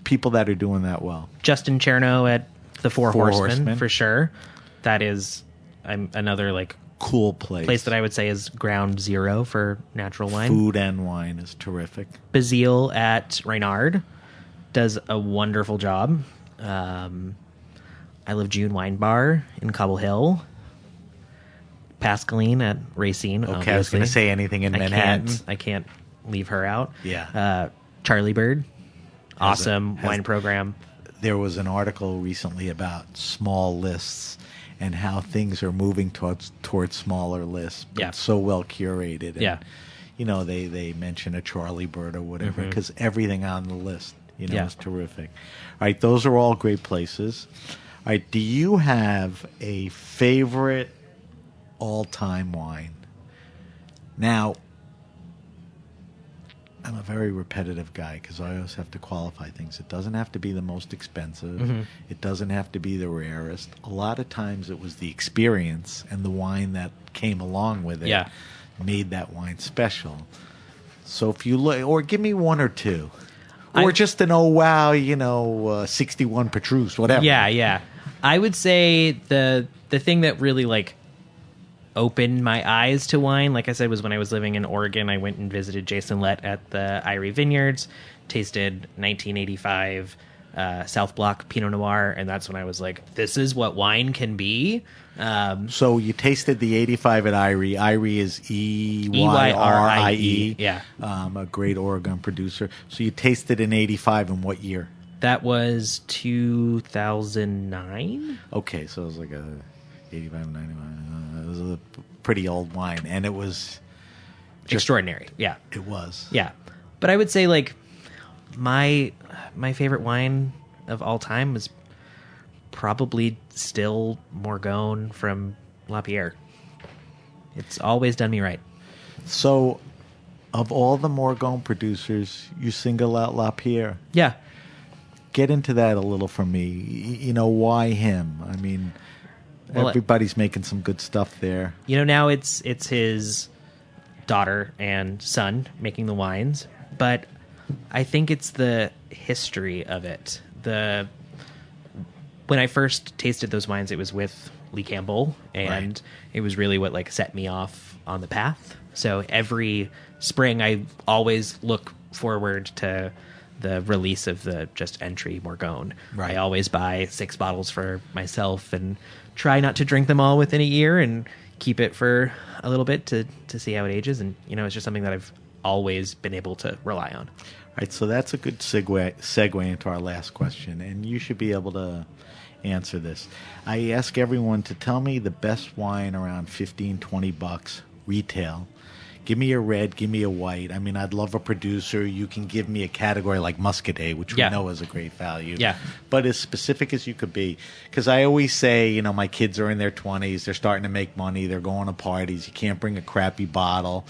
people that are doing that well. Justin Chernow at the Four Horsemen, for sure. That is another cool place that I would say is ground zero for natural wine. Food and wine is terrific. Basile at Reynard does a wonderful job. I Love June Wine Bar in Cobble Hill. Pascaline at Racine. Okay, obviously. I was going to say anything in Manhattan. I can't leave her out. Yeah. Charlie Bird. Awesome wine program. There was an article recently about small lists and how things are moving towards smaller lists, but so well curated. And, they mention a Charlie Bird or whatever because everything on the list, is terrific. All right, those are all great places. right, do you have a favorite all-time wine? Now, I'm a very repetitive guy because I always have to qualify things. It doesn't have to be the most expensive. It doesn't have to be the rarest. A lot of times it was the experience and the wine that came along with it made that wine special. So if you look, or give me one or two. Or just an, 61 Petrus, whatever. Yeah. I would say the thing that really, opened my eyes to wine, like I said, was when I was living in Oregon. I went and visited Jason Lett at the Irie Vineyards, tasted 1985 South Block Pinot Noir, and that's when I was like, this is what wine can be. So you tasted the 85 at Irie. Irie is Eyrie. Yeah. A great Oregon producer. So you tasted in 85 in what year? That was 2009. Okay, so it was like a 85, 95. It was a pretty old wine, and it was extraordinary. Yeah. It was. Yeah. But I would say, my favorite wine of all time was probably still Morgon from Lapierre. It's always done me right. So, of all the Morgon producers, you single out Lapierre. Yeah. Get into that a little for me. Why him? I mean, everybody's making some good stuff there. Now it's his daughter and son making the wines, but I think it's the history of it. When I first tasted those wines, it was with Lee Campbell, and it was really what set me off on the path. So every spring, I always look forward to the release of the just entry Morgon. I always buy 6 bottles for myself and try not to drink them all within a year and keep it for a little bit to see how it ages. And, it's just something that I've always been able to rely on. All right, so that's a good segue into our last question, and you should be able to answer this. I ask everyone to tell me the best wine around $15-20 retail. Give me a red, give me a white. I mean, I'd love a producer. You can give me a category like Muscadet, which we know is a great value. Yeah. But as specific as you could be. Because I always say, my kids are in their 20s. They're starting to make money. They're going to parties. You can't bring a crappy bottle.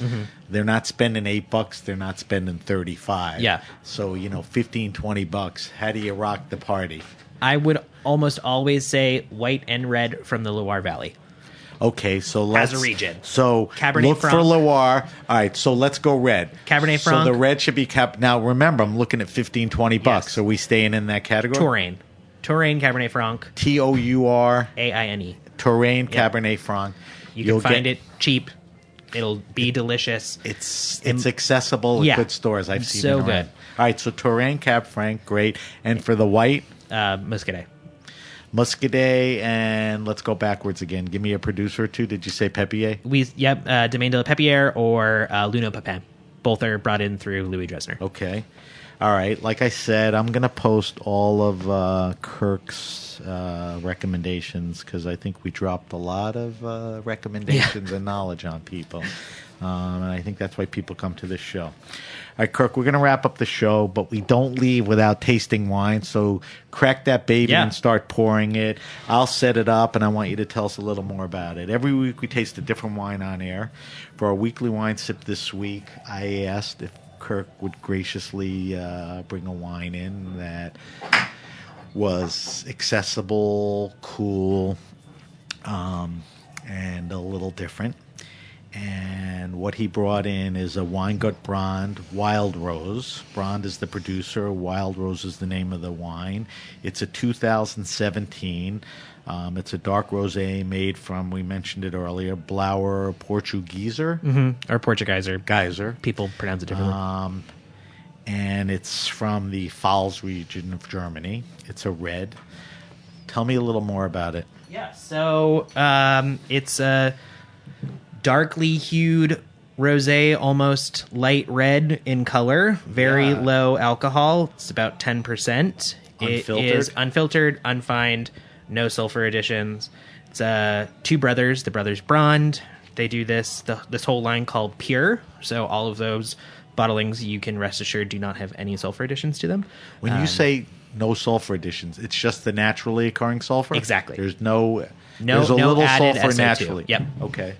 They're not spending $8. They're not spending $35. Yeah. So, $15-20. How do you rock the party? I would almost always say white and red from the Loire Valley. Okay, so let's... As a region. So Cabernet look Franc. for Loire. All right, so let's go red. Cabernet Franc. So the red should be... Now, remember, I'm looking at $15-20. Yes. Are we staying in that category? Touraine Cabernet Franc. Touraine. AINE. Touraine Cabernet Franc. You'll find it cheap. It'll be delicious. It's accessible at good stores. I've seen so it around. good. All right, so Touraine Cab Franc, great. And for the white? Muscadet. Muscadet, and let's go backwards again. Give me a producer or two. Did you say Pepier? Domaine de la Pepier or Luno Papin. Both are brought in through Louis Dresner. Okay. All right. Like I said, I'm going to post all of Kirk's recommendations because I think we dropped a lot of recommendations and knowledge on people. And I think that's why people come to this show. All right, Kirk, we're going to wrap up the show, but we don't leave without tasting wine. So crack that baby and start pouring it. I'll set it up, and I want you to tell us a little more about it. Every week we taste a different wine on air. For our weekly wine sip this week, I asked if Kirk would graciously bring a wine in that was accessible, cool, and a little different. And what he brought in is a Weingut Brand Wild Rose. Brand is the producer. Wild Rose is the name of the wine. It's a 2017. It's a dark rosé made from, we mentioned it earlier, Blauer Portugieser. Or Portugiser. Geyser. People pronounce it differently. And it's from the Pfalz region of Germany. It's a red. Tell me a little more about it. Yeah, so it's a darkly hued rosé, almost light red in color, very low alcohol. It's about 10%. Unfiltered? It is unfiltered, unfined, no sulfur additions. It's two brothers, the brothers Brand. They do this whole line called Pure. So all of those bottlings, you can rest assured, do not have any sulfur additions to them. When you say no sulfur additions. It's just the naturally occurring sulfur? Exactly. There's there's a no little added sulfur SO2. naturally. Yep. Okay.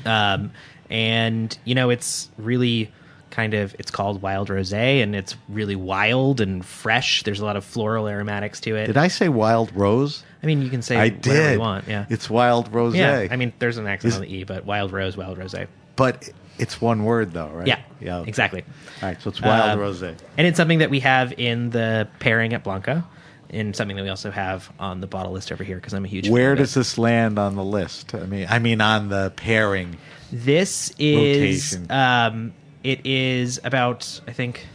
And it's really it's called wild rosé, and it's really wild and fresh. There's a lot of floral aromatics to it. Did I say wild rose? I mean, you can say I whatever did. you want. Yeah. It's wild rosé. Yeah. I mean, there's an accent on the E, but wild rosé. But it's one word, though, right? Yeah. Yeah. Exactly. All right, so it's wild rosé. And it's something that we have in the pairing at Blanca, and something that we also have on the bottle list over here because I'm a huge fan Where of it. does this land on the list? I mean on the pairing. This is rotation. It is about, I think,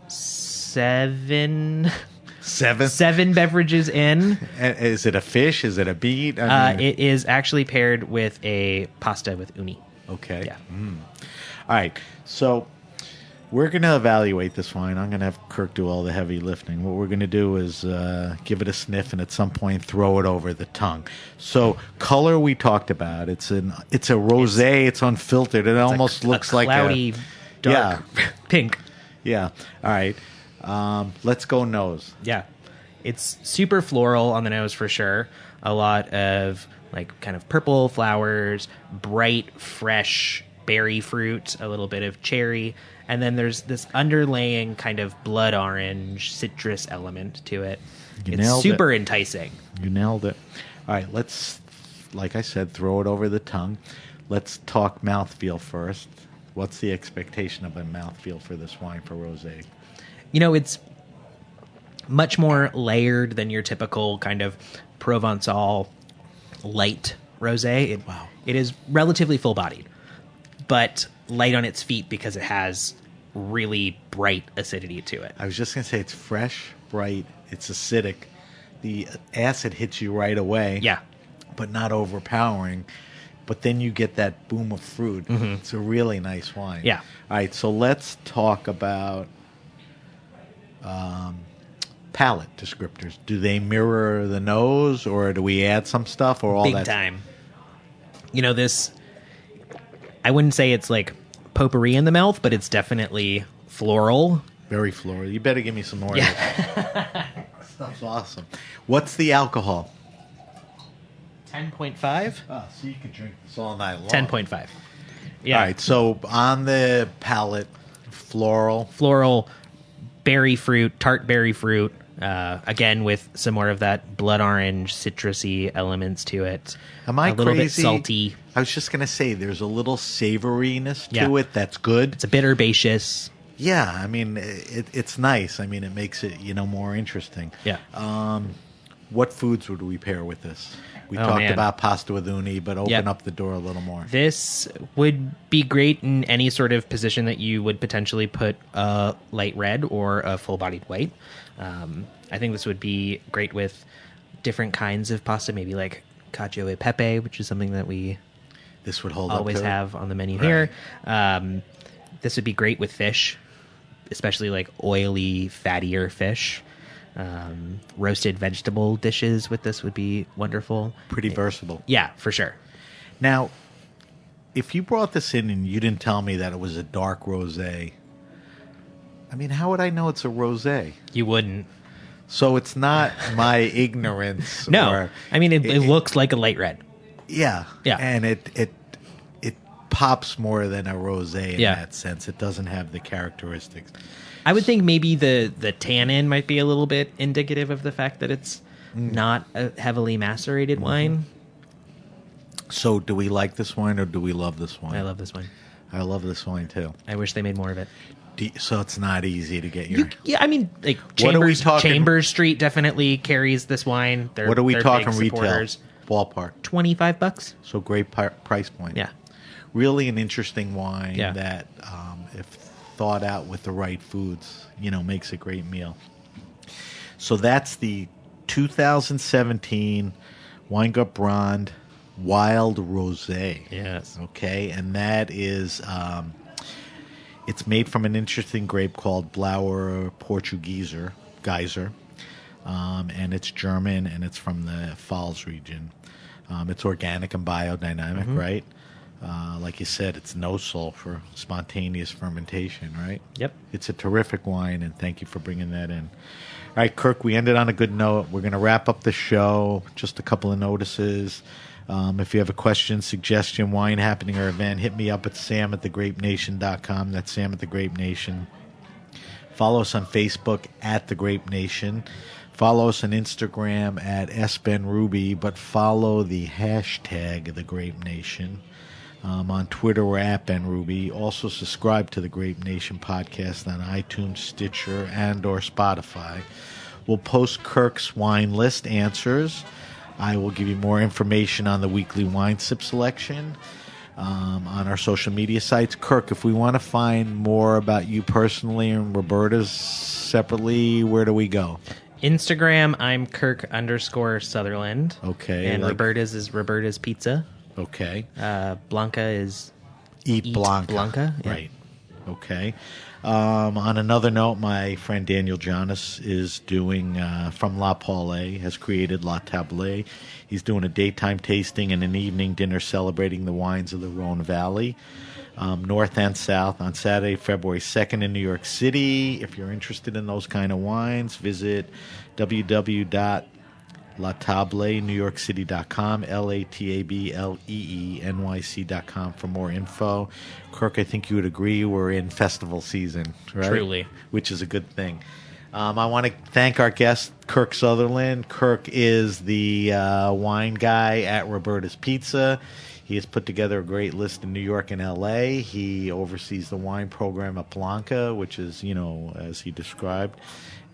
seven beverages in. Is it a fish? Is it a beet? I mean, It is actually paired with a pasta with uni. okay. Yeah. All right. So we're going to evaluate this wine. I'm going to have Kirk do all the heavy lifting. What we're going to do is give it a sniff and at some point throw it over the tongue. So color we talked about. It's a rosé. It's unfiltered. It almost looks like cloudy, dark pink. Yeah. All right. Let's go nose. Yeah. It's super floral on the nose for sure. A lot of kind of purple flowers, bright, fresh berry fruit, a little bit of cherry, and then there's this underlaying kind of blood orange citrus element to it. It's super enticing. You nailed it. All right, let's, like I said, throw it over the tongue. Let's talk mouthfeel first. What's the expectation of a mouthfeel for this wine for rosé? It's much more layered than your typical kind of Provençal light rosé. It is relatively full-bodied, but light on its feet because it has really bright acidity to it. I was just going to say it's fresh, bright, it's acidic. The acid hits you right away. Yeah. But not overpowering. But then you get that boom of fruit. Mm-hmm. It's a really nice wine. Yeah. All right, so let's talk about palate descriptors. Do they mirror the nose, or do we add some stuff, or all Big that? time. This, I wouldn't say it's like potpourri in the mouth, but it's definitely floral. Very floral. You better give me some more. Yeah. Stuff's awesome. What's the alcohol? 10.5? Oh, so you could drink this all night long. 10.5. Yeah. All right, so on the palate, floral. Floral, berry fruit, tart berry fruit. Again, with some more of that blood orange, citrusy elements to it. Am I a little crazy? bit salty. I was just going to say there's a little savoriness to Yeah. it that's good. It's a bit herbaceous. Yeah, I mean, it's nice. I mean, it makes it, more interesting. Yeah. What foods would we pair with this? We Oh, talked man. about pasta with uni, but open Yep. up the door a little more. This would be great in any sort of position that you would potentially put a light red or a full-bodied white. I think this would be great with different kinds of pasta, maybe like cacio e pepe, which is something that we This would hold always up to it. have on the menu Right. here. This would be great with fish, especially like oily, fattier fish. Roasted vegetable dishes with this would be wonderful. Pretty versatile. Yeah, for sure. Now, if you brought this in and you didn't tell me that it was a dark rosé, I mean, how would I know it's a rosé? You wouldn't. So it's not my ignorance. No, or, I mean it looks like a light red. Yeah, Yeah. and it pops more than a rosé in Yeah. that sense. It doesn't have the characteristics. I would think maybe the tannin might be a little bit indicative of the fact that it's not a heavily macerated wine. So, do we like this wine or do we love this wine? I love this wine. I love this wine too. I wish they made more of it. So it's not easy to get your. Yeah, I mean, like What are we talking- Chambers Street definitely carries this wine. What are we they're talking big retail? supporters. Ballpark. $25. So great price point. Yeah. Really an interesting wine Yeah. that, if thought out with the right foods, makes a great meal. So that's the 2017 Weingut Brand Wild Rosé. Yes. Okay, and that is, it's made from an interesting grape called Blauer Portugieser, Geyser, and it's German, and it's from the Pfalz region. It's organic and biodynamic, right? Like you said, it's no sulfur, spontaneous fermentation, right? Yep. It's a terrific wine, and thank you for bringing that in. All right, Kirk, we ended on a good note. We're going to wrap up the show. Just a couple of notices. If you have a question, suggestion, wine happening, or event, hit me up at sam@thegrapenation.com. That's Sam at The Grape Nation. Follow us on Facebook at The Grape Nation. Follow us on Instagram at sbenruby, but follow the hashtag The Grape Nation. On Twitter, we're at benruby. Also, subscribe to the Grape Nation podcast on iTunes, Stitcher, and or Spotify. We'll post Kirk's wine list answers. I will give you more information on the weekly wine sip selection on our social media sites. Kirk, if we want to find more about you personally and Roberta's separately, where do we go? Instagram, I'm Kirk_Sutherland. Okay. And Roberta's is Roberta's Pizza. Okay. Blanca is Eat Blanca. Yeah. Right. Okay. On another note, my friend Daniel Jonas is doing, from La Paulée, has created La Table. He's doing a daytime tasting and an evening dinner celebrating the wines of the Rhone Valley, north and south, on Saturday, February 2nd in New York City. If you're interested in those kind of wines, visit www.latablenewyorkcity.com, LATABLEENYC.com for more info. Kirk, I think you would agree we're in festival season, right? Truly. Which is a good thing. I want to thank our guest, Kirk Sutherland. Kirk is the wine guy at Roberta's Pizza. He has put together a great list in New York and L.A. He oversees the wine program at Blanca, which is, as he described,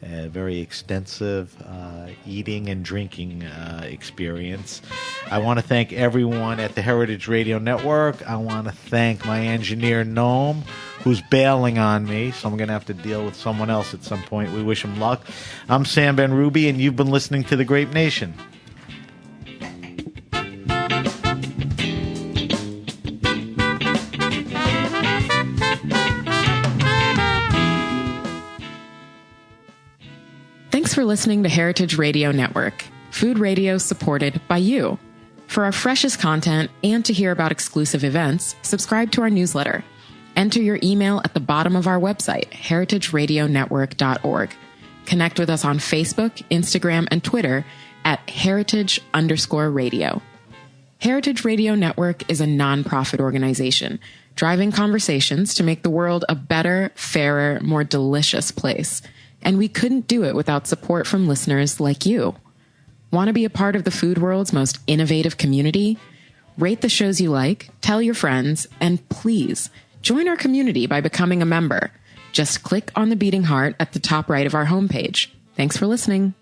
a very extensive eating and drinking experience. I want to thank everyone at the Heritage Radio Network. I want to thank my engineer, Noam, who's bailing on me, so I'm going to have to deal with someone else at some point. We wish him luck. I'm Sam Ben-Ruby, and you've been listening to The Grape Nation. Thanks for listening to Heritage Radio Network, food radio supported by you. For our freshest content and to hear about exclusive events, subscribe to our newsletter. Enter your email at the bottom of our website, heritageradionetwork.org. Connect with us on Facebook, Instagram, and Twitter at heritage_radio. Heritage Radio Network is a nonprofit organization driving conversations to make the world a better, fairer, more delicious place. And we couldn't do it without support from listeners like you. Want to be a part of the food world's most innovative community? Rate the shows you like, tell your friends, and please join our community by becoming a member. Just click on the beating heart at the top right of our homepage. Thanks for listening.